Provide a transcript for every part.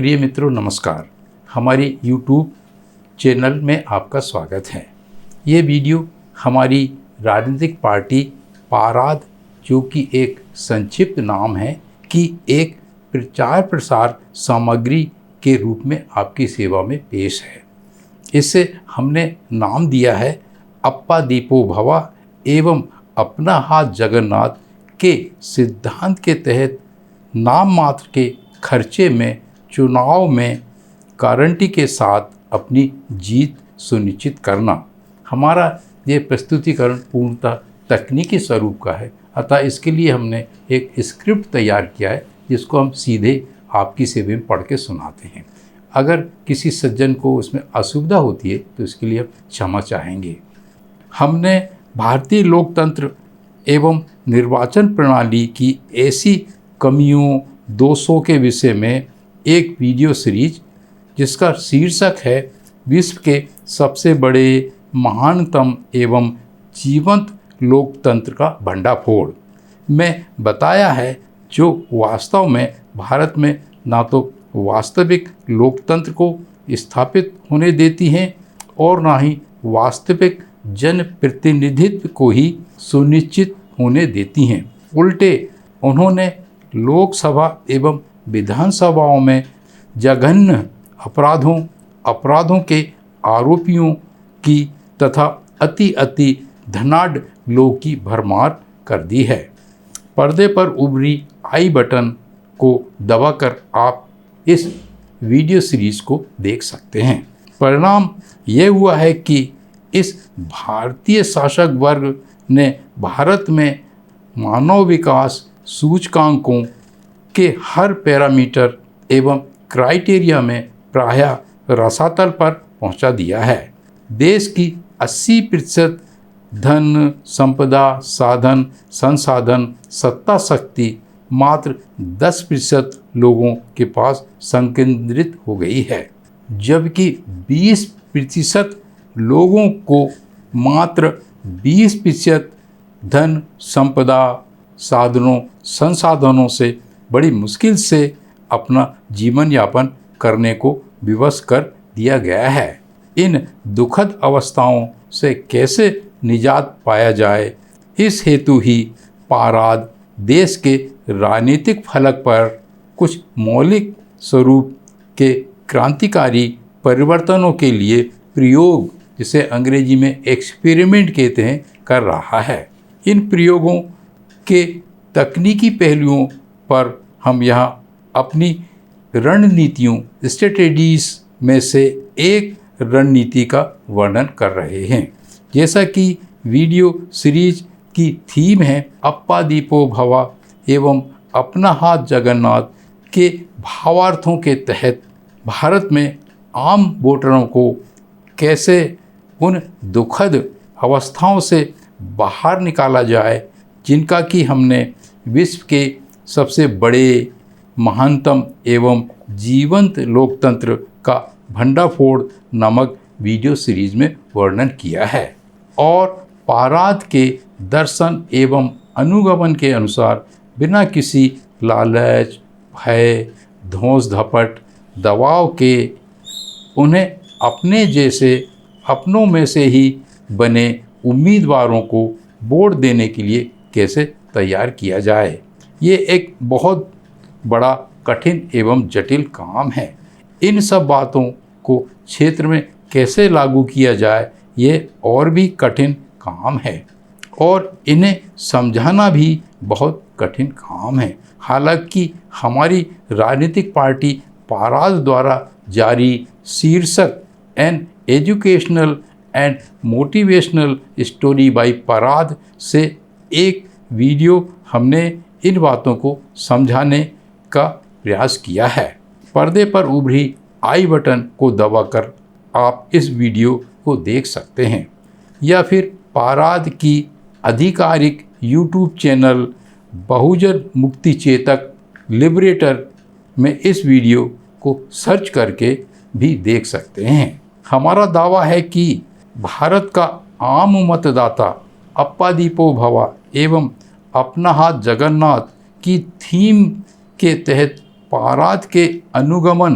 प्रिय मित्रों नमस्कार। हमारे YouTube चैनल में आपका स्वागत है। ये वीडियो हमारी राजनीतिक पार्टी पाराद, जो कि एक संक्षिप्त नाम है, कि एक प्रचार प्रसार सामग्री के रूप में आपकी सेवा में पेश है। इसे हमने नाम दिया है अप्पा दीपो भवा एवं अपना हाथ जगन्नाथ के सिद्धांत के तहत नाम मात्र के खर्चे में चुनाव में गारंटी के साथ अपनी जीत सुनिश्चित करना। हमारा ये प्रस्तुतिकरण पूर्णतः तकनीकी स्वरूप का है, अतः इसके लिए हमने एक स्क्रिप्ट तैयार किया है जिसको हम सीधे आपकी सेवा में पढ़ के सुनाते हैं। अगर किसी सज्जन को उसमें असुविधा होती है तो इसके लिए हम क्षमा चाहेंगे। हमने भारतीय लोकतंत्र एवं निर्वाचन प्रणाली की ऐसी कमियों दोषों के विषय में एक वीडियो सीरीज, जिसका शीर्षक है विश्व के सबसे बड़े, महानतम एवं जीवंत लोकतंत्र का भंडाफोड़, में बताया है, जो वास्तव में भारत में ना तो वास्तविक लोकतंत्र को स्थापित होने देती हैं और ना ही वास्तविक जनप्रतिनिधित्व को ही सुनिश्चित होने देती हैं। उल्टे उन्होंने लोकसभा एवं विधानसभाओं में जघन्य अपराधों के आरोपियों की तथा अति धनाढ़ लोग की भरमार कर दी है। पर्दे पर उभरी आई बटन को दबाकर आप इस वीडियो सीरीज को देख सकते हैं। परिणाम यह हुआ है कि इस भारतीय शासक वर्ग ने भारत में मानव विकास सूचकांकों के हर पैरामीटर एवं क्राइटेरिया में प्रायः रसातल पर पहुंचा दिया है। देश की 80% धन संपदा, साधन संसाधन, सत्ता शक्ति मात्र 10% लोगों के पास संकेंद्रित हो गई है, जबकि 20% लोगों को मात्र 20% धन संपदा, साधनों संसाधनों से बड़ी मुश्किल से अपना जीवन यापन करने को विवश कर दिया गया है। इन दुखद अवस्थाओं से कैसे निजात पाया जाए, इस हेतु ही पाराद देश के राजनीतिक फलक पर कुछ मौलिक स्वरूप के क्रांतिकारी परिवर्तनों के लिए प्रयोग, जिसे अंग्रेजी में एक्सपेरिमेंट कहते हैं, कर रहा है। इन प्रयोगों के तकनीकी पहलुओं पर हम यहाँ अपनी रणनीतियों स्ट्रेटेजीज में से एक रणनीति का वर्णन कर रहे हैं। जैसा कि वीडियो सीरीज की थीम है अप्पा दीपो भवा एवं अपना हाथ जगन्नाथ के भावार्थों के तहत भारत में आम वोटरों को कैसे उन दुखद अवस्थाओं से बाहर निकाला जाए, जिनका कि हमने विश्व के सबसे बड़े, महानतम एवं जीवंत लोकतंत्र का भंडाफोड़ नामक वीडियो सीरीज में वर्णन किया है। और पाराद के दर्शन एवं अनुगमन के अनुसार बिना किसी लालच, भय, धौंस धपट, दबाव के उन्हें अपने जैसे अपनों में से ही बने उम्मीदवारों को वोट देने के लिए कैसे तैयार किया जाए। ये एक बहुत बड़ा, कठिन एवं जटिल काम है। इन सब बातों को क्षेत्र में कैसे लागू किया जाए, ये और भी कठिन काम है और इन्हें समझाना भी बहुत कठिन काम है। हालांकि हमारी राजनीतिक पार्टी पाराद द्वारा जारी शीर्षक an educational and motivational story by Parad से एक वीडियो हमने इन बातों को समझाने का प्रयास किया है। पर्दे पर उभरी आई बटन को दबाकर आप इस वीडियो को देख सकते हैं, या फिर पाराद की आधिकारिक यूट्यूब चैनल बहुजन मुक्ति चेतक लिबरेटर में इस वीडियो को सर्च करके भी देख सकते हैं। हमारा दावा है कि भारत का आम मतदाता अप्पा दीपो भवा एवं अपना हाथ जगन्नाथ की थीम के तहत पाराद के अनुगमन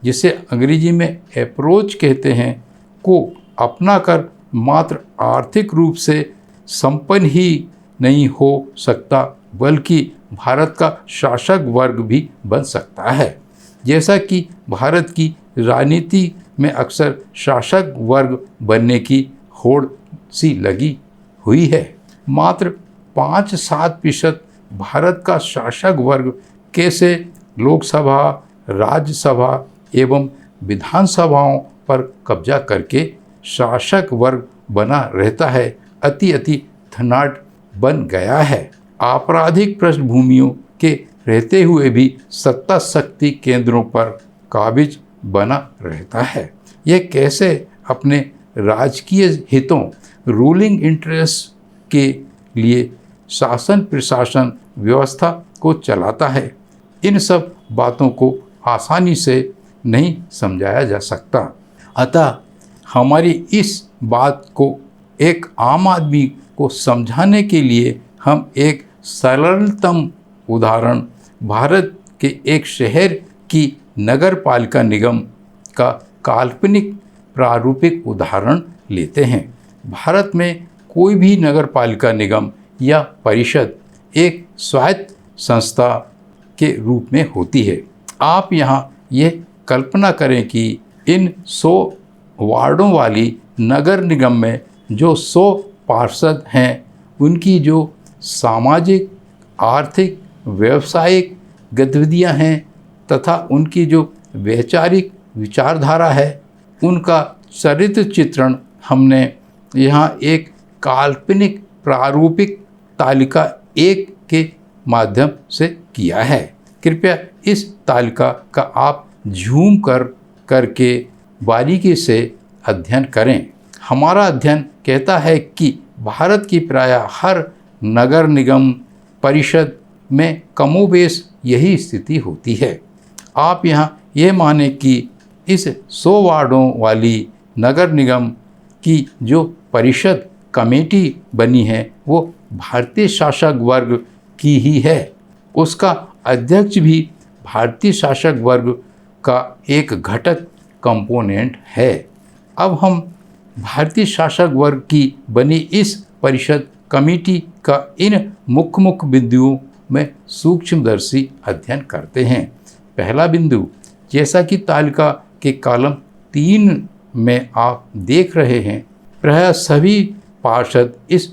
जिसे अंग्रेजी में अप्रोच कहते हैं, को अपनाकर मात्र आर्थिक रूप से संपन्न ही नहीं हो सकता, बल्कि भारत का शासक वर्ग भी बन सकता है। जैसा कि भारत की राजनीति में अक्सर शासक वर्ग बनने की होड़ सी लगी हुई है। मात्र 5-7% भारत का शासक वर्ग कैसे लोकसभा, राज्यसभा एवं विधानसभाओं पर कब्जा करके शासक वर्ग बना रहता है, अति धनाढ़ बन गया है। आपराधिक पृष्ठभूमियों के रहते हुए भी सत्ता शक्ति केंद्रों पर काबिज बना रहता है। यह कैसे अपने राजकीय हितों, रूलिंग इंटरेस्ट के लिए शासन प्रशासन व्यवस्था को चलाता है, इन सब बातों को आसानी से नहीं समझाया जा सकता। अतः हमारी इस बात को एक आम आदमी को समझाने के लिए हम एक सरलतम उदाहरण भारत के एक शहर की नगर पालिका निगम का काल्पनिक प्रारूपिक उदाहरण लेते हैं। भारत में कोई भी नगर पालिका निगम या परिषद एक स्वायत्त संस्था के रूप में होती है। आप यहाँ ये कल्पना करें कि इन 100 वार्डों वाली नगर निगम में जो 100 पार्षद हैं, उनकी जो सामाजिक, आर्थिक, व्यावसायिक गतिविधियां हैं तथा उनकी जो वैचारिक विचारधारा है, उनका चरित्र चित्रण हमने यहाँ एक काल्पनिक प्रारूपिक तालिका 1 के माध्यम से किया है। कृपया इस तालिका का आप झूम करके बारीकी से अध्ययन करें। हमारा अध्ययन कहता है कि भारत की प्रायः हर नगर निगम परिषद में कमोबेश यही स्थिति होती है। आप यहाँ ये माने कि इस 100 वार्डों वाली नगर निगम की जो परिषद कमेटी बनी है, वो भारतीय शासक वर्ग की ही है। उसका अध्यक्ष भी भारतीय शासक वर्ग का एक घटक कंपोनेंट है। अब हम भारतीय शासक वर्ग की बनी इस परिषद कमेटी का इन मुख्य बिंदुओं में सूक्ष्मदर्शी अध्ययन करते हैं। पहला बिंदु, जैसा कि तालिका के कॉलम 3 में आप देख रहे हैं, प्रायः सभी पार्षद इस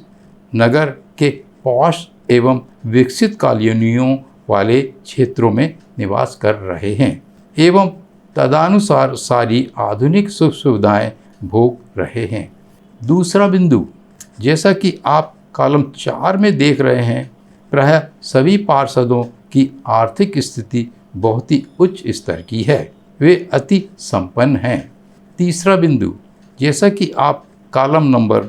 नगर के पॉश एवं विकसित कॉलोनियों वाले क्षेत्रों में निवास कर रहे हैं एवं तदनुसार सारी आधुनिक सुख सुविधाएं भोग रहे हैं। दूसरा बिंदु, जैसा कि आप कॉलम 4 में देख रहे हैं, प्रायः सभी पार्षदों की आर्थिक स्थिति बहुत ही उच्च स्तर की है, वे अति संपन्न हैं। तीसरा बिंदु, जैसा कि आप कॉलम नंबर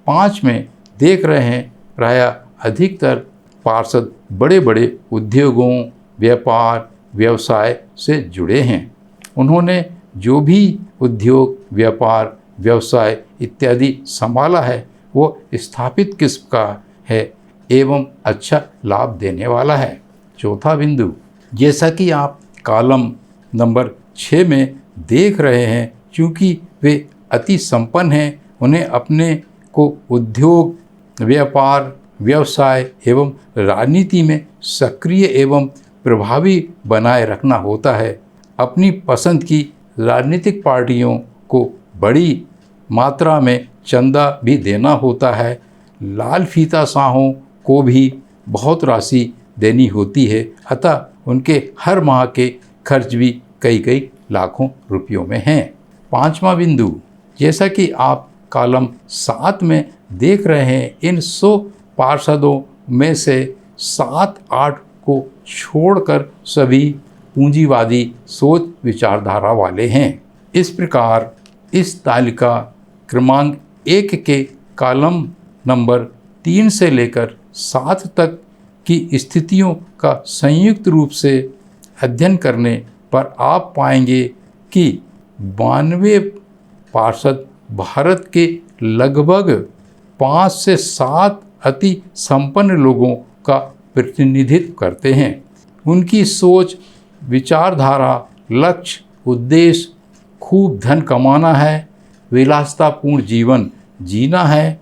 5 में देख रहे हैं, प्रायः अधिकतर पार्षद बड़े बड़े उद्योगों, व्यापार, व्यवसाय से जुड़े हैं। उन्होंने जो भी उद्योग, व्यापार, व्यवसाय इत्यादि संभाला है, वो स्थापित किस्म का है एवं अच्छा लाभ देने वाला है। चौथा बिंदु, जैसा कि आप कॉलम नंबर 6 में देख रहे हैं, क्योंकि वे अति संपन्न हैं, उन्हें अपने को उद्योग, व्यापार, व्यवसाय एवं राजनीति में सक्रिय एवं प्रभावी बनाए रखना होता है। अपनी पसंद की राजनीतिक पार्टियों को बड़ी मात्रा में चंदा भी देना होता है। लाल फीता शाहों को भी बहुत राशि देनी होती है, अतः उनके हर माह के खर्च भी कई लाखों रुपयों में हैं। पांचवा बिंदु, जैसा कि आप कॉलम 7 में देख रहे हैं, इन 100 पार्षदों में से 7-8 को छोड़कर सभी पूंजीवादी सोच विचारधारा वाले हैं। इस प्रकार इस तालिका क्रमांक 1 के कॉलम नंबर 3 से लेकर 7 तक की स्थितियों का संयुक्त रूप से अध्ययन करने पर आप पाएंगे कि 92 पार्षद भारत के लगभग 5 से 7 अति संपन्न लोगों का प्रतिनिधित्व करते हैं। उनकी सोच, विचारधारा, लक्ष्य उद्देश्य खूब धन कमाना है, विलासितापूर्ण जीवन जीना है,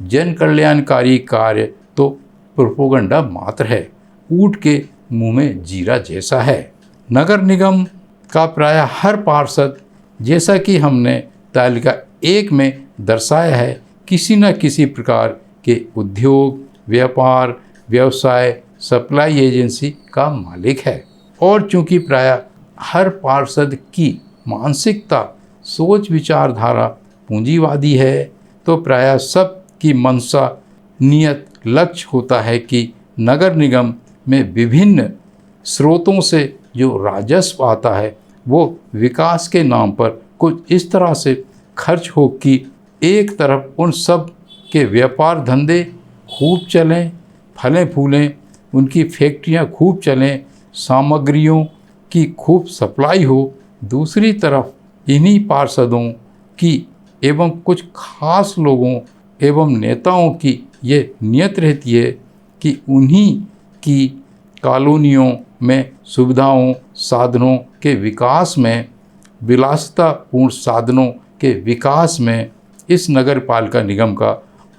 जन कल्याणकारी कार्य तो प्रोपोगंडा मात्र है, ऊँट के मुंह में जीरा जैसा है। नगर निगम का प्रायः हर पार्षद, जैसा कि हमने तालिका 1 में दर्शाया है, किसी न किसी प्रकार के उद्योग, व्यापार, व्यवसाय, सप्लाई एजेंसी का मालिक है। और चूंकि प्रायः हर पार्षद की मानसिकता, सोच, विचारधारा पूंजीवादी है, तो प्रायः सब की मंशा, नियत, लक्ष्य होता है कि नगर निगम में विभिन्न स्रोतों से जो राजस्व आता है वो विकास के नाम पर कुछ इस तरह से खर्च हो कि एक तरफ उन सब के व्यापार धंधे खूब चलें, फलें फूलें, उनकी फैक्ट्रियां खूब चलें, सामग्रियों की खूब सप्लाई हो, दूसरी तरफ इन्हीं पार्षदों की एवं कुछ खास लोगों एवं नेताओं की ये नियत रहती है कि उन्हीं की कॉलोनियों में सुविधाओं, साधनों के विकास में, विलासितापूर्ण साधनों के विकास में इस नगर पालिका निगम का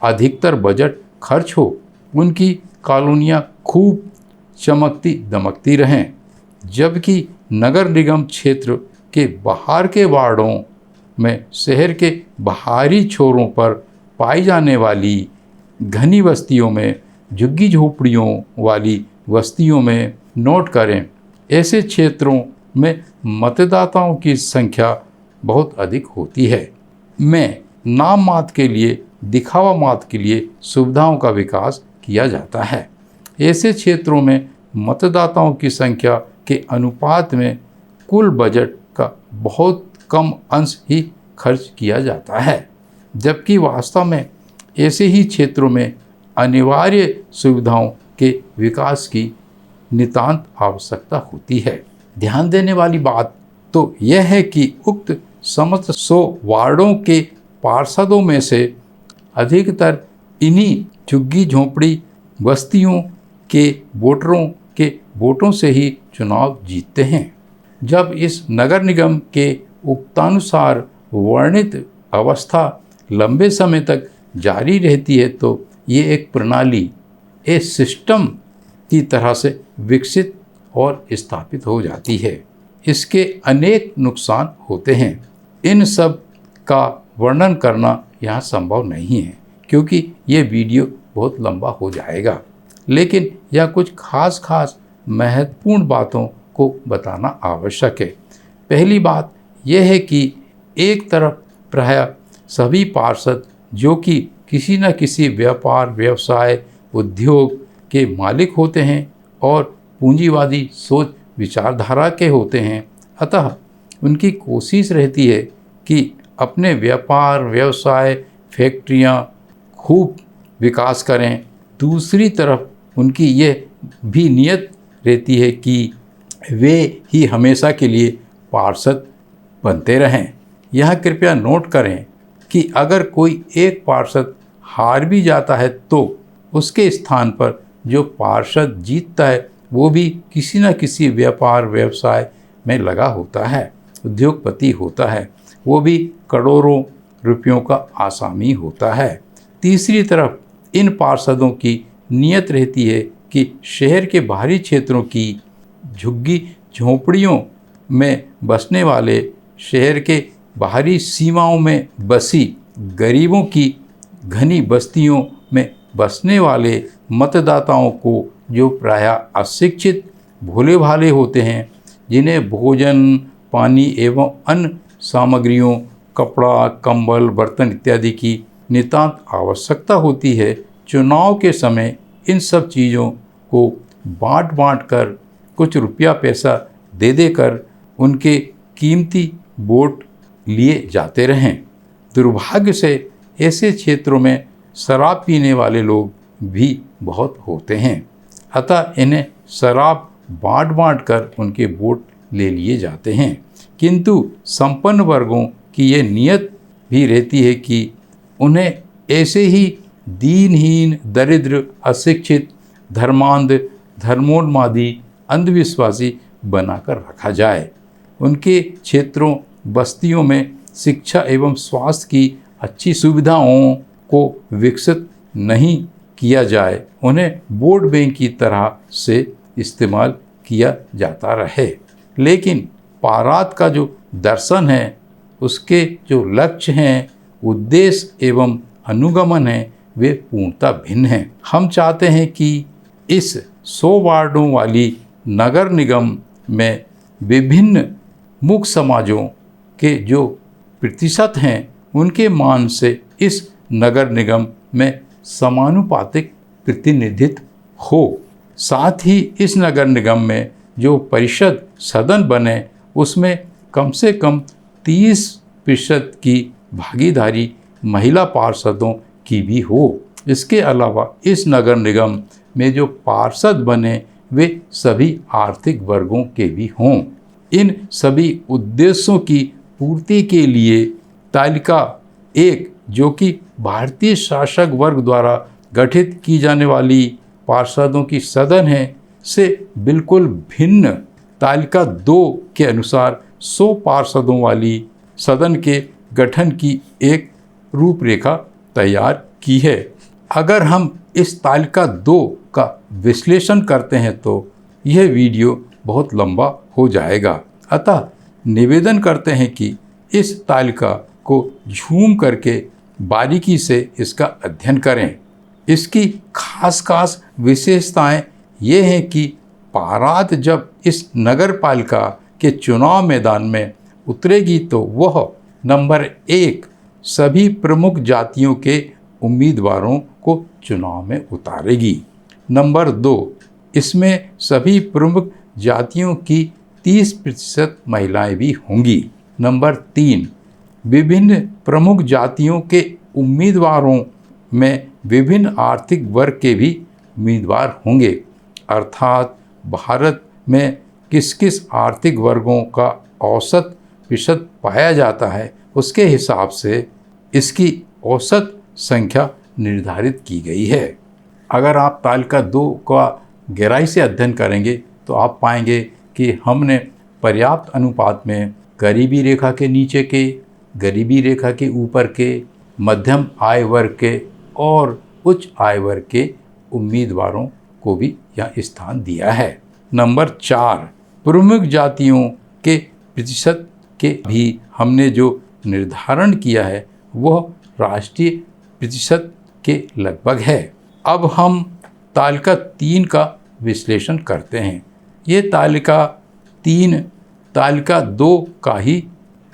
अधिकतर बजट खर्च हो, उनकी कॉलोनियाँ खूब चमकती दमकती रहें, जबकि नगर निगम क्षेत्र के बाहर के वार्डों में शहर के बाहरी छोरों पर पाई जाने वाली घनी बस्तियों में, झुग्गी झोपड़ियों वाली बस्तियों में नोट करें, ऐसे क्षेत्रों में मतदाताओं की संख्या बहुत अधिक होती है। में नाम मात्र के लिए, दिखावा मात्र के लिए सुविधाओं का विकास किया जाता है। ऐसे क्षेत्रों में मतदाताओं की संख्या के अनुपात में कुल बजट का बहुत कम अंश ही खर्च किया जाता है, जबकि वास्तव में ऐसे ही क्षेत्रों में अनिवार्य सुविधाओं के विकास की नितांत आवश्यकता होती है। ध्यान देने वाली बात तो यह है कि उक्त समस्त 100 वार्डों के पार्षदों में से अधिकतर इन्हीं झुग्गी झोंपड़ी बस्तियों के वोटरों के वोटों से ही चुनाव जीतते हैं। जब इस नगर निगम के उक्तानुसार वर्णित अवस्था लंबे समय तक जारी रहती है तो ये एक प्रणाली, एक सिस्टम की तरह से विकसित और स्थापित हो जाती है। इसके अनेक नुकसान होते हैं। इन सब का वर्णन करना यहाँ संभव नहीं है क्योंकि ये वीडियो बहुत लंबा हो जाएगा, लेकिन यह कुछ खास महत्वपूर्ण बातों को बताना आवश्यक है। पहली बात यह है कि एक तरफ प्रायः सभी पार्षद जो कि किसी न किसी व्यापार, व्यवसाय, उद्योग के मालिक होते हैं और पूंजीवादी सोच विचारधारा के होते हैं, अतः उनकी कोशिश रहती है कि अपने व्यापार, व्यवसाय, फैक्ट्रियां खूब विकास करें। दूसरी तरफ उनकी यह भी नियत रहती है कि वे ही हमेशा के लिए पार्षद बनते रहें। यह कृपया नोट करें कि अगर कोई एक पार्षद हार भी जाता है तो उसके स्थान पर जो पार्षद जीतता है वो भी किसी न किसी व्यापार, व्यवसाय में लगा होता है, उद्योगपति होता है, वो भी करोड़ों रुपयों का आसामी होता है। तीसरी तरफ इन पार्षदों की नियत रहती है कि शहर के बाहरी क्षेत्रों की झुग्गी झोंपड़ियों में बसने वाले, शहर के बाहरी सीमाओं में बसी गरीबों की घनी बस्तियों में बसने वाले मतदाताओं को, जो प्रायः अशिक्षित भोले भाले होते हैं, जिन्हें भोजन, पानी एवं अन्य सामग्रियों, कपड़ा, कंबल, बर्तन इत्यादि की नितांत आवश्यकता होती है, चुनाव के समय इन सब चीज़ों को बांट कर, कुछ रुपया पैसा दे देकर उनके कीमती वोट लिए जाते रहें। दुर्भाग्य से ऐसे क्षेत्रों में शराब पीने वाले लोग भी बहुत होते हैं, अतः इन्हें शराब बांट कर उनके वोट ले लिए जाते हैं। किंतु संपन्न वर्गों की ये नियत भी रहती है कि उन्हें ऐसे ही दीनहीन, दरिद्र, अशिक्षित, धर्मांध, धर्मोन्मादी, अंधविश्वासी बनाकर रखा जाए। उनके क्षेत्रों बस्तियों में शिक्षा एवं स्वास्थ्य की अच्छी सुविधाओं को विकसित नहीं किया जाए, उन्हें वोट बैंक की तरह से इस्तेमाल किया जाता रहे। लेकिन पाराद का जो दर्शन है, उसके जो लक्ष्य हैं, उद्देश्य एवं अनुगमन है, वे पूर्णतः भिन्न हैं। हम चाहते हैं कि इस 100 वार्डों वाली नगर निगम में विभिन्न मुख्य समाजों के जो प्रतिशत हैं, उनके मान से इस नगर निगम में समानुपातिक प्रतिनिधित्व हो। साथ ही इस नगर निगम में जो परिषद सदन बने, उसमें कम से कम 30% की भागीदारी महिला पार्षदों की भी हो। इसके अलावा इस नगर निगम में जो पार्षद बने, वे सभी आर्थिक वर्गों के भी हों। इन सभी उद्देश्यों की पूर्ति के लिए तालिका 1, जो कि भारतीय शासक वर्ग द्वारा गठित की जाने वाली पार्षदों की सदन है, से बिल्कुल भिन्न तालिका 2 के अनुसार 100 पार्षदों वाली सदन के गठन की एक रूपरेखा तैयार की है। अगर हम इस तालिका 2 का विश्लेषण करते हैं तो यह वीडियो बहुत लंबा हो जाएगा। अतः निवेदन करते हैं कि इस तालिका को झूम करके बारीकी से इसका अध्ययन करें। इसकी खास विशेषताएं ये हैं कि पाराद जब इस नगर पालिका के चुनाव मैदान में उतरेगी तो वह नंबर 1 सभी प्रमुख जातियों के उम्मीदवारों को चुनाव में उतारेगी। नंबर 2, इसमें सभी प्रमुख जातियों की 30% महिलाएं भी होंगी। नंबर 3, विभिन्न प्रमुख जातियों के उम्मीदवारों में विभिन्न आर्थिक वर्ग के भी उम्मीदवार होंगे, अर्थात भारत में किस किस आर्थिक वर्गों का औसत प्रतिशत पाया जाता है, उसके हिसाब से इसकी औसत संख्या निर्धारित की गई है। अगर आप तालिका 2 का गहराई से अध्ययन करेंगे तो आप पाएंगे कि हमने पर्याप्त अनुपात में गरीबी रेखा के नीचे के, गरीबी रेखा के ऊपर के, मध्यम आय वर्ग के और उच्च आय वर्ग के उम्मीदवारों को भी यहाँ स्थान दिया है। नंबर 4, प्रमुख जातियों के प्रतिशत के भी हमने जो निर्धारण किया है वह राष्ट्रीय प्रतिशत के लगभग है। अब हम तालिका 3 का विश्लेषण करते हैं। ये तालिका 3 तालिका 2 का ही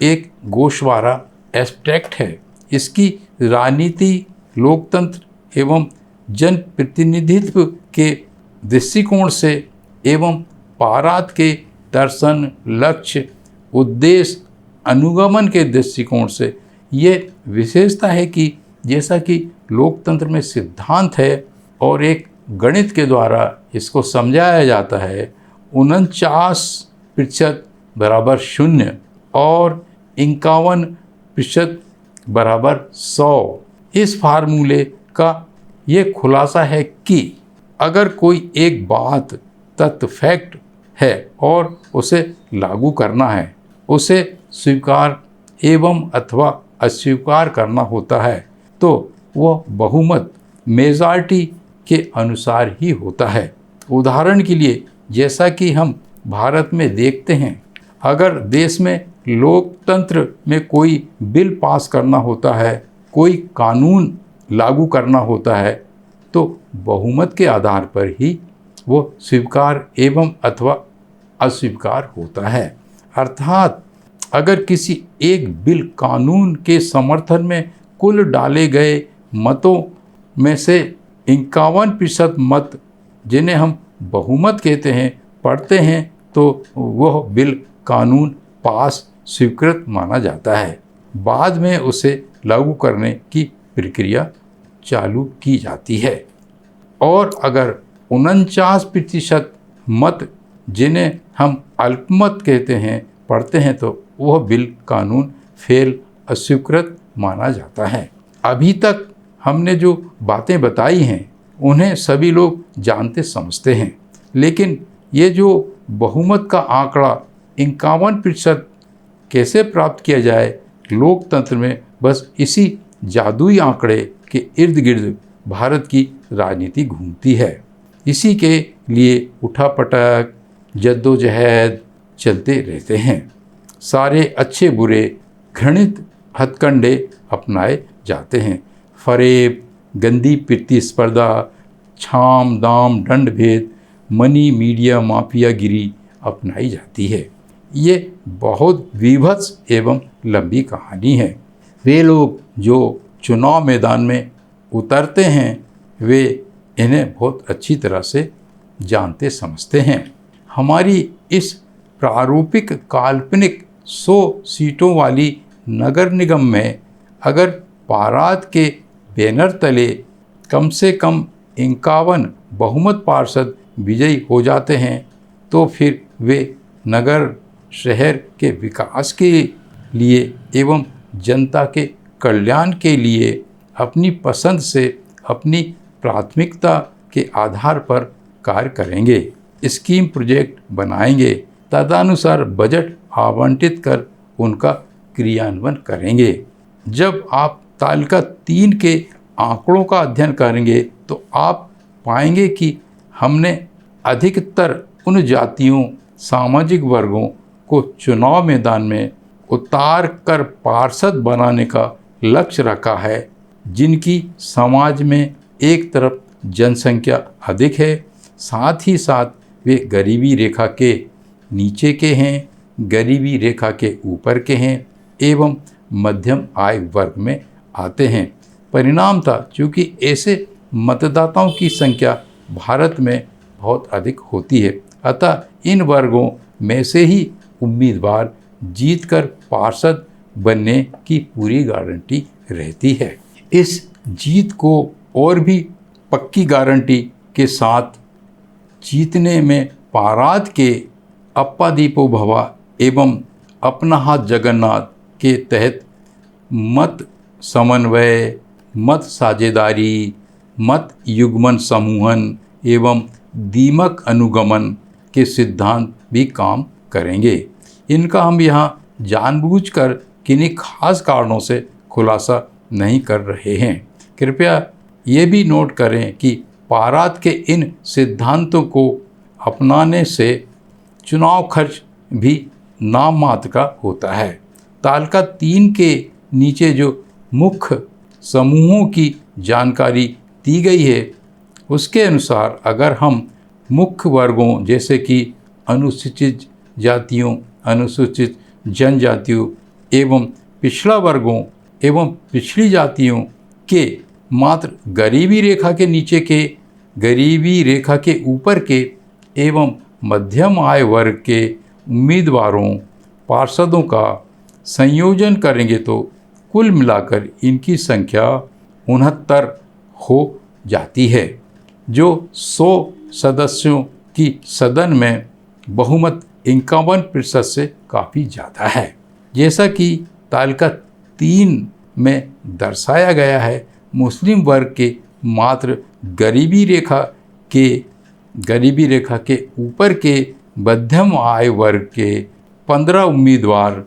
एक गोशवारा एस्पेक्ट है। इसकी राजनीति, लोकतंत्र एवं जनप्रतिनिधित्व के दृष्टिकोण से एवं पाराद के दर्शन, लक्ष्य, उद्देश्य, अनुगमन के दृष्टिकोण से ये विशेषता है कि जैसा कि लोकतंत्र में सिद्धांत है और एक गणित के द्वारा इसको समझाया जाता है, 49% बराबर 0 और 51% बराबर 100। इस फार्मूले का ये खुलासा है कि अगर कोई एक बात, तथ्य, फैक्ट है और उसे लागू करना है, उसे स्वीकार एवं अथवा अस्वीकार करना होता है, तो वह बहुमत, मेजॉरिटी के अनुसार ही होता है। उदाहरण के लिए जैसा कि हम भारत में देखते हैं, अगर देश में लोकतंत्र में कोई बिल पास करना होता है, कोई कानून लागू करना होता है, तो बहुमत के आधार पर ही वो स्वीकार एवं अथवा अस्वीकार होता है। अर्थात अगर किसी एक बिल, कानून के समर्थन में कुल डाले गए मतों में से 51% मत, जिन्हें हम बहुमत कहते हैं, पढ़ते हैं, तो वह बिल, कानून पास, स्वीकृत माना जाता है। बाद में उसे लागू करने की प्रक्रिया चालू की जाती है। और अगर 49% मत, जिन्हें हम अल्पमत कहते हैं, पढ़ते हैं, तो वह बिल, कानून फेल, अस्वीकृत माना जाता है। अभी तक हमने जो बातें बताई हैं उन्हें सभी लोग जानते समझते हैं, लेकिन ये जो बहुमत का आंकड़ा 51% कैसे प्राप्त किया जाए? लोकतंत्र में बस इसी जादुई आंकड़े के इर्द गिर्द भारत की राजनीति घूमती है। इसी के लिए उठापटक, जद्दोजहद चलते रहते हैं। सारे अच्छे बुरे घृणित हथकंडे अपनाए जाते हैं। फरेब, गंदी प्रतिस्पर्धा, छाम दाम दंड भेद, मनी मीडिया माफियागिरी अपनाई जाती है। ये बहुत विभत्स एवं लंबी कहानी है। वे लोग जो चुनाव मैदान में उतरते हैं वे इन्हें बहुत अच्छी तरह से जानते समझते हैं। हमारी इस प्रारूपिक काल्पनिक 100 सीटों वाली नगर निगम में अगर पाराद के बैनर तले कम से कम 51 बहुमत पार्षद विजयी हो जाते हैं तो फिर वे नगर शहर के विकास के लिए एवं जनता के कल्याण के लिए अपनी पसंद से अपनी प्राथमिकता के आधार पर कार्य करेंगे, स्कीम प्रोजेक्ट बनाएंगे, तदनुसार बजट आवंटित कर उनका क्रियान्वयन करेंगे। जब आप तालिका 3 के आंकड़ों का अध्ययन करेंगे तो आप पाएंगे कि हमने अधिकतर उन जातियों, सामाजिक वर्गों को चुनाव मैदान में उतार कर पार्षद बनाने का लक्ष्य रखा है, जिनकी समाज में एक तरफ जनसंख्या अधिक है, साथ ही साथ वे गरीबी रेखा के नीचे के हैं, गरीबी रेखा के ऊपर के हैं एवं मध्यम आय वर्ग में आते हैं। परिणाम था चूँकि ऐसे मतदाताओं की संख्या भारत में बहुत अधिक होती है, अतः इन वर्गों में से ही उम्मीदवार जीतकर पार्षद बनने की पूरी गारंटी रहती है। इस जीत को और भी पक्की गारंटी के साथ जीतने में पाराद के अप्पा दीपो भवा एवं अपना हाथ जगन्नाथ के तहत मत समन्वय, मत साझेदारी, मत युग्मन समूहन एवं दीमक अनुगमन के सिद्धांत भी काम करेंगे। इनका हम यहाँ जानबूझकर किन्हीं खास कारणों से खुलासा नहीं कर रहे हैं। कृपया ये भी नोट करें कि पाराद के इन सिद्धांतों को अपनाने से चुनाव खर्च भी नाम मात्र का होता है। तालिका 3 के नीचे जो मुख्य समूहों की जानकारी दी गई है उसके अनुसार अगर हम मुख्य वर्गों जैसे कि अनुसूचित जातियों, अनुसूचित जनजातियों एवं पिछड़ा वर्गों एवं पिछड़ी जातियों के मात्र गरीबी रेखा के नीचे के, गरीबी रेखा के ऊपर के एवं मध्यम आय वर्ग के उम्मीदवारों, पार्षदों का संयोजन करेंगे तो कुल मिलाकर इनकी संख्या 69 हो जाती है, जो 100 सदस्यों की सदन में बहुमत 51% से काफ़ी ज़्यादा है। जैसा कि तालिका 3 में दर्शाया गया है, मुस्लिम वर्ग के मात्र गरीबी रेखा के ऊपर के मध्यम आय वर्ग के 15 उम्मीदवार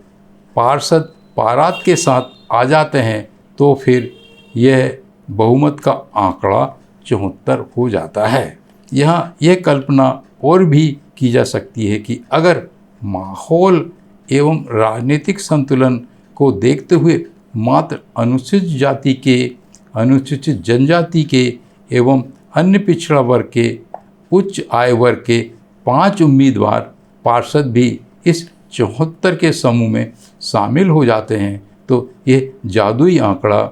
पार्षद पाराद के साथ आ जाते हैं तो फिर यह बहुमत का आंकड़ा 74 हो जाता है। यहाँ यह कल्पना और भी की जा सकती है कि अगर माहौल एवं राजनीतिक संतुलन को देखते हुए मात्र अनुसूचित जाति के, अनुसूचित जनजाति के एवं अन्य पिछड़ा वर्ग के, उच्च आय वर्ग के 5 उम्मीदवार पार्षद भी इस 74 के समूह में शामिल हो जाते हैं तो यह जादुई आंकड़ा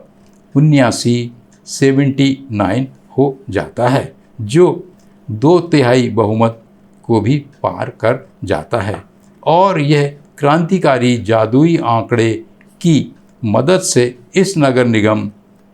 79 हो जाता है, जो 2/3 बहुमत को भी पार कर जाता है। और यह क्रांतिकारी जादुई आंकड़े की मदद से इस नगर निगम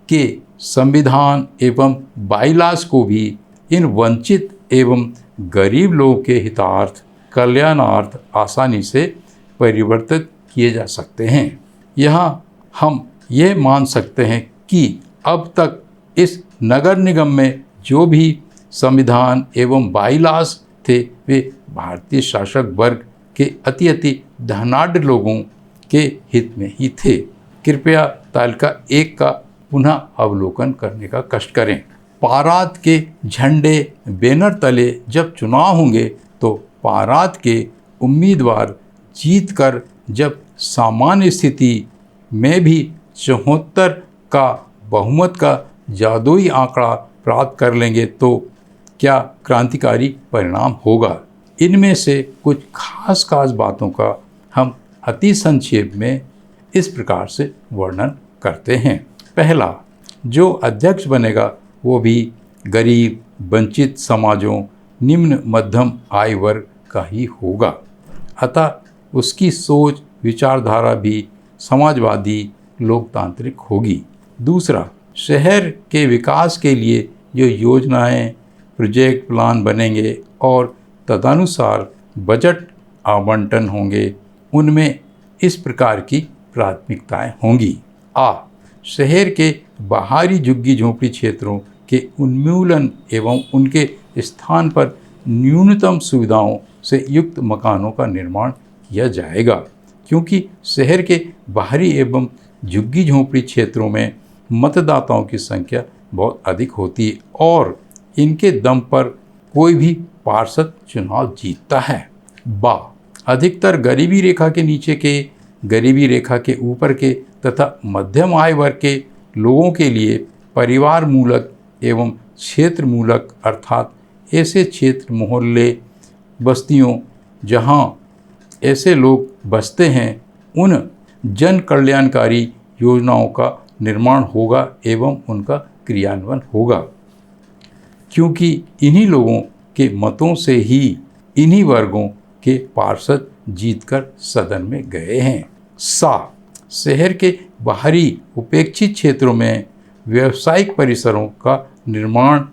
के संविधान एवं बाईलास को भी इन वंचित एवं गरीब लोगों के हितार्थ, कल्याणार्थ आसानी से परिवर्तित किए जा सकते हैं। यहाँ हम ये मान सकते हैं कि अब तक इस नगर निगम में जो भी संविधान एवं बाईलास थे वे भारतीय शासक वर्ग के अति धनाढ्य लोगों के हित में ही थे। कृपया तालिका 1 का पुनः अवलोकन करने का कष्ट करें। पाराद के झंडे बैनर तले जब चुनाव होंगे तो पाराद के उम्मीदवार जीत कर जब सामान्य स्थिति में भी 74 का बहुमत का जादुई आंकड़ा प्राप्त कर लेंगे तो क्या क्रांतिकारी परिणाम होगा। इनमें से कुछ खास बातों का हम अति संक्षेप में इस प्रकार से वर्णन करते हैं। पहला, जो अध्यक्ष बनेगा वो भी गरीब, वंचित समाजों, निम्न मध्यम आय वर्ग का ही होगा, अतः उसकी सोच विचारधारा भी समाजवादी लोकतांत्रिक होगी। दूसरा, शहर के विकास के लिए जो योजनाएं, प्रोजेक्ट प्लान बनेंगे और तदनुसार बजट आवंटन होंगे, उनमें इस प्रकार की प्राथमिकताएं होंगी। शहर के बाहरी झुग्गी झोंपड़ी क्षेत्रों के उन्मूलन एवं उनके स्थान पर न्यूनतम सुविधाओं से युक्त मकानों का निर्माण किया जाएगा, क्योंकि शहर के बाहरी एवं झुग्गी झोंपड़ी क्षेत्रों में मतदाताओं की संख्या बहुत अधिक होती है और इनके दम पर कोई भी पार्षद चुनाव जीतता है। अधिकतर गरीबी रेखा के नीचे के, गरीबी रेखा के ऊपर के तथा मध्यम आय वर्ग के लोगों के लिए परिवार मूलक एवं क्षेत्र मूलक अर्थात ऐसे क्षेत्र, मोहल्ले, बस्तियों जहां ऐसे लोग बसते हैं, उन जन कल्याणकारी योजनाओं का निर्माण होगा एवं उनका क्रियान्वयन होगा, क्योंकि इन्हीं लोगों के मतों से ही इन्हीं वर्गों के पार्षद जीतकर सदन में गए हैं। शहर के बाहरी उपेक्षित क्षेत्रों में व्यावसायिक परिसरों का निर्माण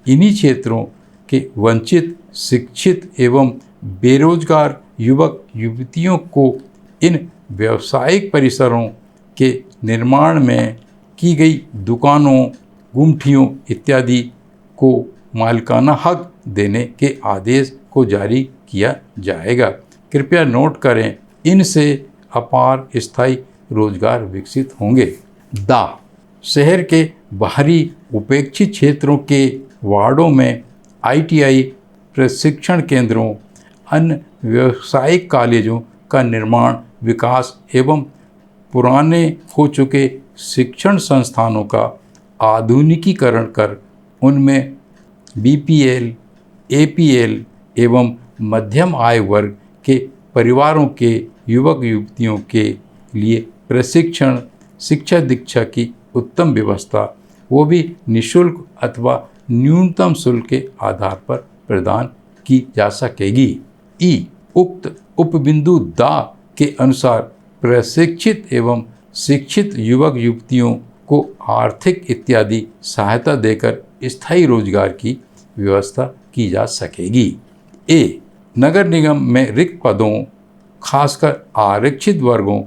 इन्हीं क्षेत्रों के वंचित, शिक्षित एवं बेरोजगार युवक युवतियों को इन व्यावसायिक परिसरों के निर्माण में की गई दुकानों, गुमठियों इत्यादि को मालिकाना हक देने के आदेश को जारी किया जाएगा। कृपया नोट करें, इनसे अपार स्थायी रोजगार विकसित होंगे। शहर के बाहरी उपेक्षित क्षेत्रों के वार्डों में ITI प्रशिक्षण केंद्रों, अन्य व्यावसायिक कॉलेजों का निर्माण, विकास एवं पुराने हो चुके शिक्षण संस्थानों का आधुनिकीकरण कर उनमें BPL, APL एवं मध्यम आय वर्ग के परिवारों के युवक युवतियों के लिए प्रशिक्षण, शिक्षा दीक्षा की उत्तम व्यवस्था, वो भी निःशुल्क अथवा न्यूनतम शुल्क के आधार पर प्रदान की जा सकेगी। उक्त उपबिंदु के अनुसार प्रशिक्षित एवं शिक्षित युवक युवतियों को आर्थिक इत्यादि सहायता देकर स्थायी रोजगार की व्यवस्था की जा सकेगी। नगर निगम में रिक्त पदों, खासकर आरक्षित वर्गों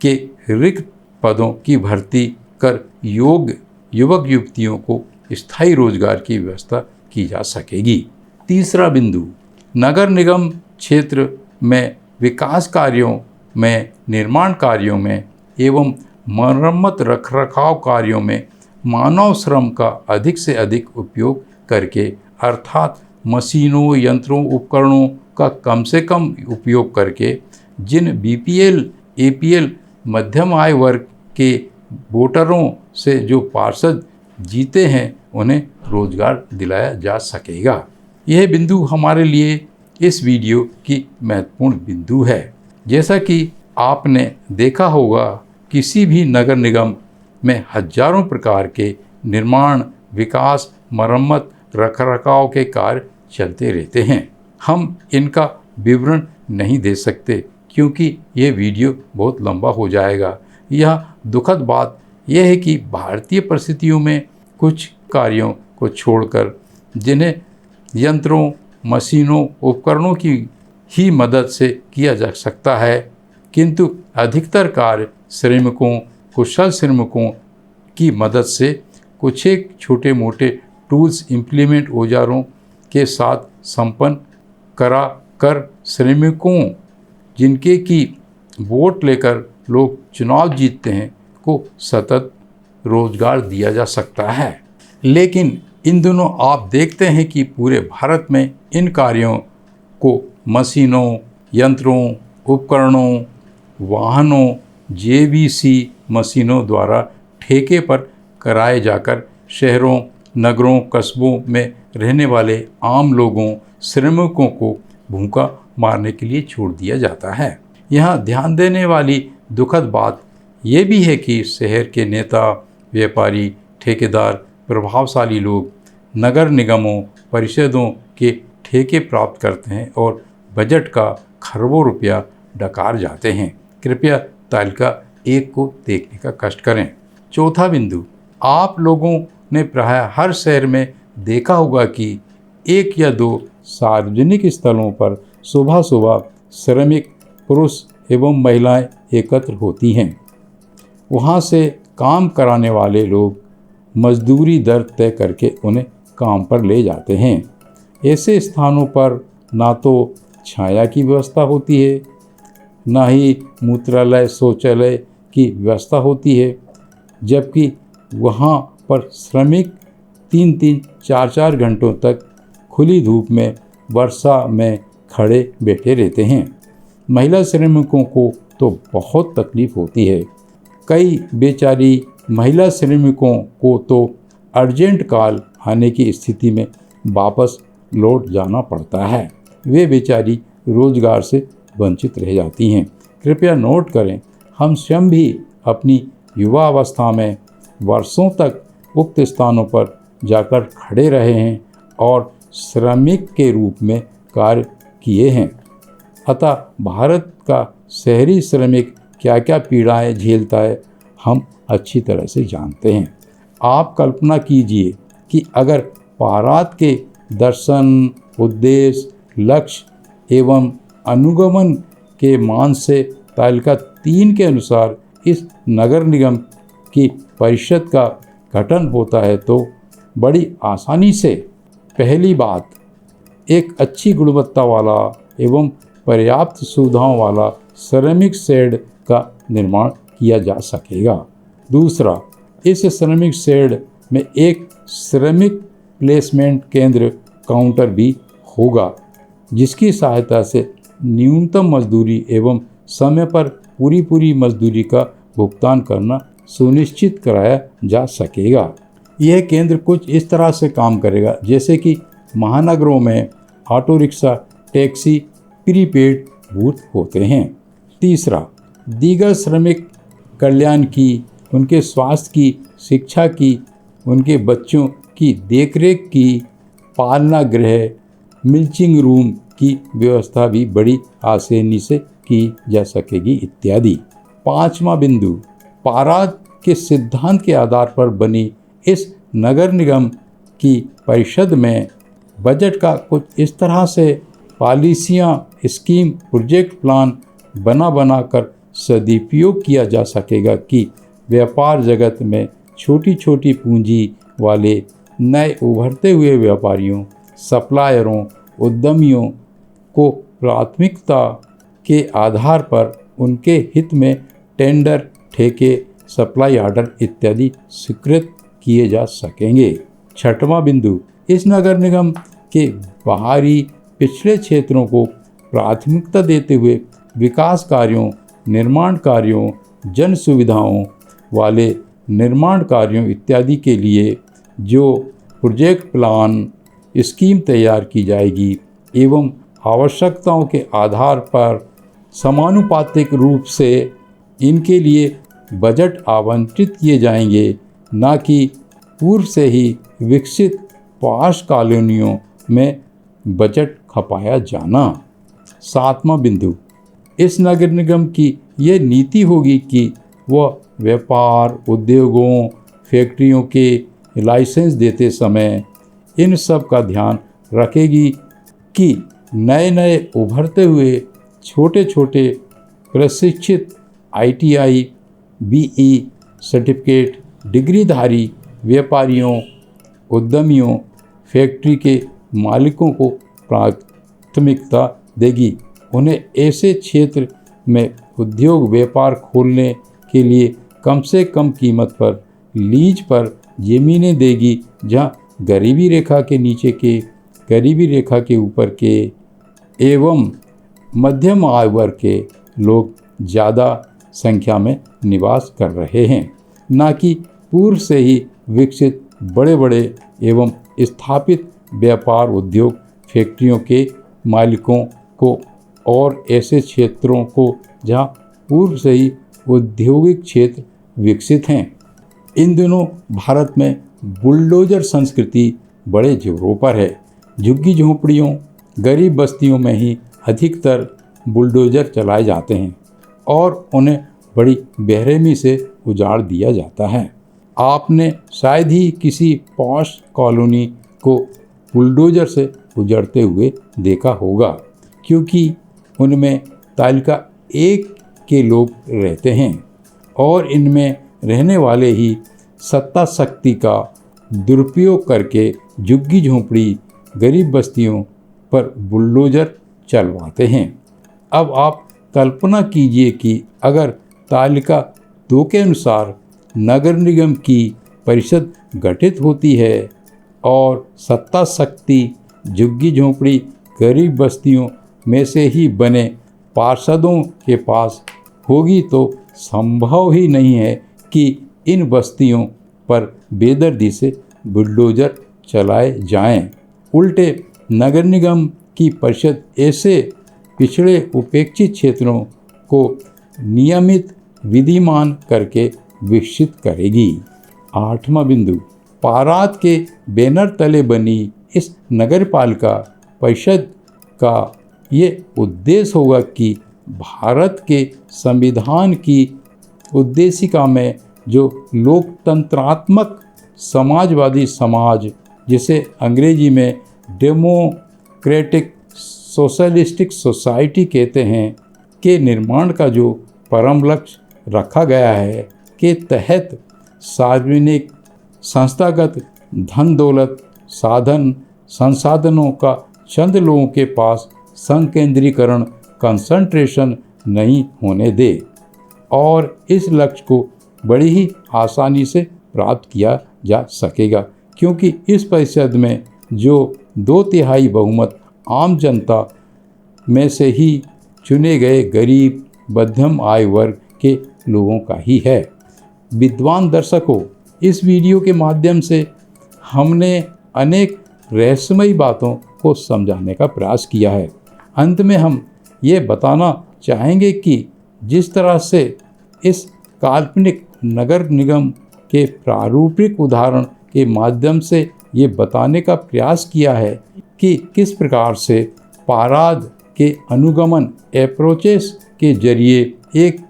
के रिक्त पदों की भर्ती कर योग्य युवक युवतियों को स्थायी रोजगार की व्यवस्था की जा सकेगी। तीसरा बिंदु, नगर निगम क्षेत्र में विकास कार्यों में, निर्माण कार्यों में एवं मरम्मत रखरखाव कार्यों में मानव श्रम का अधिक से अधिक उपयोग करके, अर्थात मशीनों, यंत्रों, उपकरणों का कम से कम उपयोग करके जिन BPL, APL मध्यम आय वर्ग के वोटरों से जो पार्षद जीते हैं, उन्हें रोजगार दिलाया जा सकेगा। यह बिंदु हमारे लिए इस वीडियो की महत्वपूर्ण बिंदु है। जैसा कि आपने देखा होगा, किसी भी नगर निगम में हजारों प्रकार के निर्माण, विकास, मरम्मत, रखरखाव के कार्य चलते रहते हैं। हम इनका विवरण नहीं दे सकते क्योंकि यह वीडियो बहुत लंबा हो जाएगा। यह दुखद बात यह है कि भारतीय परिस्थितियों में कुछ कार्यों को छोड़कर जिन्हें यंत्रों, मशीनों, उपकरणों की ही मदद से किया जा सकता है, किंतु अधिकतर कार्य श्रमिकों, कुशल श्रमिकों की मदद से कुछ एक छोटे मोटे टूल्स, इम्प्लीमेंट, औजारों के साथ संपन्न करा कर श्रमिकों जिनके की वोट लेकर लोग चुनाव जीतते हैं को सतत रोजगार दिया जा सकता है। लेकिन इन दिनों आप देखते हैं कि पूरे भारत में इन कार्यों को मशीनों, यंत्रों, उपकरणों, वाहनों, जेवीसी मशीनों द्वारा ठेके पर कराए जाकर शहरों, नगरों, कस्बों में रहने वाले आम लोगों, श्रमिकों को भूखा मारने के लिए छोड़ दिया जाता है। यहाँ ध्यान देने वाली दुखद बात ये भी है कि शहर के नेता, व्यापारी, ठेकेदार, प्रभावशाली लोग नगर निगमों, परिषदों के ठेके प्राप्त करते हैं और बजट का खरबों रुपया डकार जाते हैं। कृपया तालिका 1 को देखने का कष्ट करें। चौथा बिंदु, आप लोगों ने प्रायः हर शहर में देखा होगा कि 1 या 2 सार्वजनिक स्थलों पर सुबह सुबह श्रमिक पुरुष एवं महिलाएं एकत्र होती हैं। वहाँ से काम कराने वाले लोग मजदूरी दर तय करके उन्हें काम पर ले जाते हैं। ऐसे स्थानों पर ना तो छाया की व्यवस्था होती है, ना ही मूत्रालय, शौचालय की व्यवस्था होती है, जबकि वहाँ पर श्रमिक 3-3, 4-4 घंटों तक खुली धूप में, वर्षा में खड़े बैठे रहते हैं। महिला श्रमिकों को तो बहुत तकलीफ होती है। कई बेचारी महिला श्रमिकों को तो अर्जेंट कॉल आने की स्थिति में वापस लौट जाना पड़ता है। वे बेचारी रोजगार से वंचित रह जाती हैं। कृपया नोट करें, हम स्वयं भी अपनी युवा अवस्था में वर्षों तक उक्त स्थानों पर जाकर खड़े रहे हैं और श्रमिक के रूप में कार्य किए हैं। अतः भारत का शहरी श्रमिक क्या क्या पीड़ाएं झेलता है हम अच्छी तरह से जानते हैं। आप कल्पना कीजिए कि अगर पारात के दर्शन, उद्देश्य, लक्ष्य एवं अनुगमन के मान से तालिका 3 के अनुसार इस नगर निगम की परिषद का गठन होता है तो बड़ी आसानी से पहली बात, एक अच्छी गुणवत्ता वाला एवं पर्याप्त सुविधाओं वाला श्रमिक शेड का निर्माण किया जा सकेगा। दूसरा, इस श्रमिक शेड में एक श्रमिक प्लेसमेंट केंद्र काउंटर भी होगा, जिसकी सहायता से न्यूनतम मजदूरी एवं समय पर पूरी मजदूरी का भुगतान करना सुनिश्चित कराया जा सकेगा। यह केंद्र कुछ इस तरह से काम करेगा जैसे कि महानगरों में auto rickshaw, taxi, prepaid booth होते हैं। तीसरा, दीगर श्रमिक कल्याण की, उनके स्वास्थ्य की, शिक्षा की, उनके बच्चों की देखरेख की, पालना गृह, मिल्चिंग रूम की व्यवस्था भी बड़ी आसानी से की जा सकेगी इत्यादि। पांचवा बिंदु, पारात के सिद्धांत के आधार पर बनी इस नगर निगम की परिषद में बजट का कुछ इस तरह से पॉलिसियाँ, स्कीम, प्रोजेक्ट प्लान बना कर सदुपयोग किया जा सकेगा कि व्यापार जगत में छोटी छोटी पूंजी वाले नए उभरते हुए व्यापारियों, सप्लायरों, उद्यमियों को प्राथमिकता के आधार पर उनके हित में टेंडर, ठेके, सप्लाई ऑर्डर इत्यादि स्वीकृत किए जा सकेंगे। छठवां बिंदु, इस नगर निगम के बाहरी पिछड़े क्षेत्रों को प्राथमिकता देते हुए विकास कार्यों, निर्माण कार्यों, जन सुविधाओं वाले निर्माण कार्यों इत्यादि के लिए जो प्रोजेक्ट प्लान, स्कीम तैयार की जाएगी एवं आवश्यकताओं के आधार पर समानुपातिक रूप से इनके लिए बजट आवंटित किए जाएंगे, न कि पूर्व से ही विकसित पॉश कॉलोनियों में बजट खपाया जाना। सातवां बिंदु, इस नगर निगम की ये नीति होगी कि वह व्यापार, उद्योगों, फैक्ट्रियों के लाइसेंस देते समय इन सब का ध्यान रखेगी कि नए उभरते हुए छोटे छोटे प्रशिक्षित ITI, BE सर्टिफिकेट डिग्रीधारी व्यापारियों, उद्यमियों, फैक्ट्री के मालिकों को प्राथमिकता देगी उन्हें ऐसे क्षेत्र में उद्योग व्यापार खोलने के लिए कम से कम कीमत पर लीज पर ज़मीनें देगी, जहां गरीबी रेखा के नीचे के, गरीबी रेखा के ऊपर के एवं मध्यम आय वर्ग के लोग ज़्यादा संख्या में निवास कर रहे हैं, न कि पूर्व से ही विकसित बड़े बड़े एवं स्थापित व्यापार उद्योग फैक्ट्रियों के मालिकों को और ऐसे क्षेत्रों को जहां पूर्व से ही औद्योगिक क्षेत्र विकसित हैं। इन दिनों भारत में बुलडोजर संस्कृति बड़े जोरों पर है। झुग्गी झोंपड़ियों, गरीब बस्तियों में ही अधिकतर बुलडोजर चलाए जाते हैं और उन्हें बड़ी बेरहमी से उजाड़ दिया जाता है। आपने शायद ही किसी पॉश कॉलोनी को बुलडोजर से उजड़ते हुए देखा होगा, क्योंकि उनमें तालिका 1 के लोग रहते हैं और इनमें रहने वाले ही सत्ता शक्ति का दुरुपयोग करके झुग्गी झोंपड़ी गरीब बस्तियों पर बुलडोजर चलवाते हैं। अब आप कल्पना कीजिए कि अगर तालिका 2 के अनुसार नगर निगम की परिषद गठित होती है और सत्ता शक्ति झुग्गी झोंपड़ी गरीब बस्तियों में से ही बने पार्षदों के पास होगी, तो संभव ही नहीं है कि इन बस्तियों पर बेदर्दी से बुलडोजर चलाए जाएं। उल्टे नगर निगम की परिषद ऐसे पिछड़े उपेक्षित क्षेत्रों को नियमित विधिमान करके विकसित करेगी। 8वां बिंदु, पाराद के बैनर तले बनी इस नगरपालिका परिषद का ये उद्देश्य होगा कि भारत के संविधान की उद्देशिका में जो लोकतंत्रात्मक समाजवादी समाज, जिसे अंग्रेजी में डेमोक्रेटिक सोशलिस्टिक सोसाइटी कहते हैं, के निर्माण का जो परम लक्ष्य रखा गया है, के तहत सार्वजनिक संस्थागत धन दौलत साधन संसाधनों का चंद लोगों के पास संकेंद्रीकरण कंसंट्रेशन नहीं होने दे और इस लक्ष्य को बड़ी ही आसानी से प्राप्त किया जा सकेगा, क्योंकि इस परिषद में जो 2/3 बहुमत आम जनता में से ही चुने गए गरीब मध्यम आय वर्ग के लोगों का ही है। विद्वान दर्शकों, इस वीडियो के माध्यम से हमने अनेक रहस्यमयी बातों को समझाने का प्रयास किया है। अंत में हम ये बताना चाहेंगे कि जिस तरह से इस काल्पनिक नगर निगम के प्रारूपिक उदाहरण के माध्यम से ये बताने का प्रयास किया है कि किस प्रकार से पाराद के अनुगमन अप्रोचेस के जरिए एक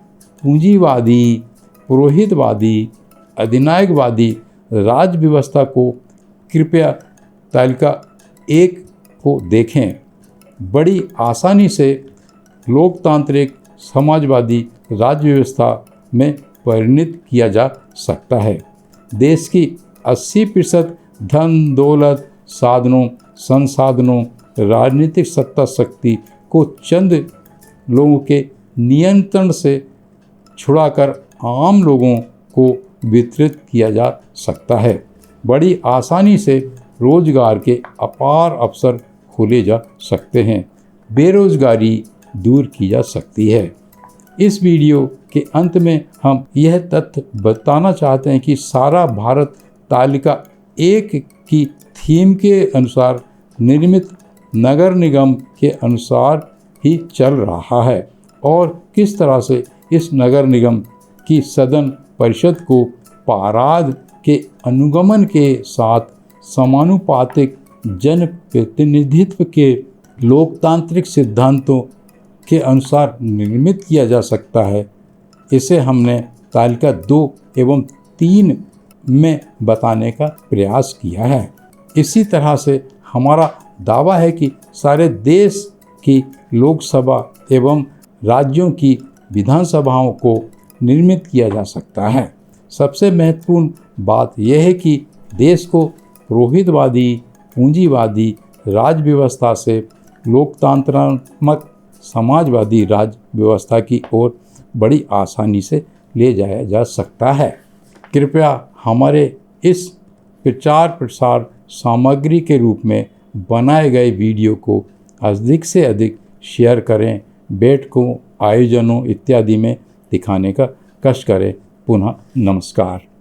पूंजीवादी, पुरोहितवादी, अधिनायकवादी राज व्यवस्था को, कृपया तालिका 1 को देखें, बड़ी आसानी से लोकतांत्रिक समाजवादी राज्य व्यवस्था में परिणत किया जा सकता है। देश की 80% धन दौलत साधनों संसाधनों राजनीतिक सत्ता शक्ति को चंद लोगों के नियंत्रण से छुड़ाकर आम लोगों को वितरित किया जा सकता है। बड़ी आसानी से रोजगार के अपार अवसर खोले जा सकते हैं, बेरोजगारी दूर की जा सकती है। इस वीडियो के अंत में हम यह तथ्य बताना चाहते हैं कि सारा भारत तालिका 1 की थीम के अनुसार निर्मित नगर निगम के अनुसार ही चल रहा है और किस तरह से इस नगर निगम की सदन परिषद को पाराद के अनुगमन के साथ समानुपातिक जनप्रतिनिधित्व के लोकतांत्रिक सिद्धांतों के अनुसार निर्मित किया जा सकता है, इसे हमने तालिका 2 एवं 3 में बताने का प्रयास किया है। इसी तरह से हमारा दावा है कि सारे देश की लोकसभा एवं राज्यों की विधानसभाओं को निर्मित किया जा सकता है। सबसे महत्वपूर्ण बात यह है कि देश को पुरोहितवादी, पूंजीवादी राज व्यवस्था से लोकतंत्रात्मक समाजवादी राज्य व्यवस्था की ओर बड़ी आसानी से ले जाया जा सकता है। कृपया हमारे इस प्रचार प्रसार सामग्री के रूप में बनाए गए वीडियो को अधिक से अधिक शेयर करें, बैठकों, आयोजनों इत्यादि में दिखाने का कष्ट करें। पुनः नमस्कार।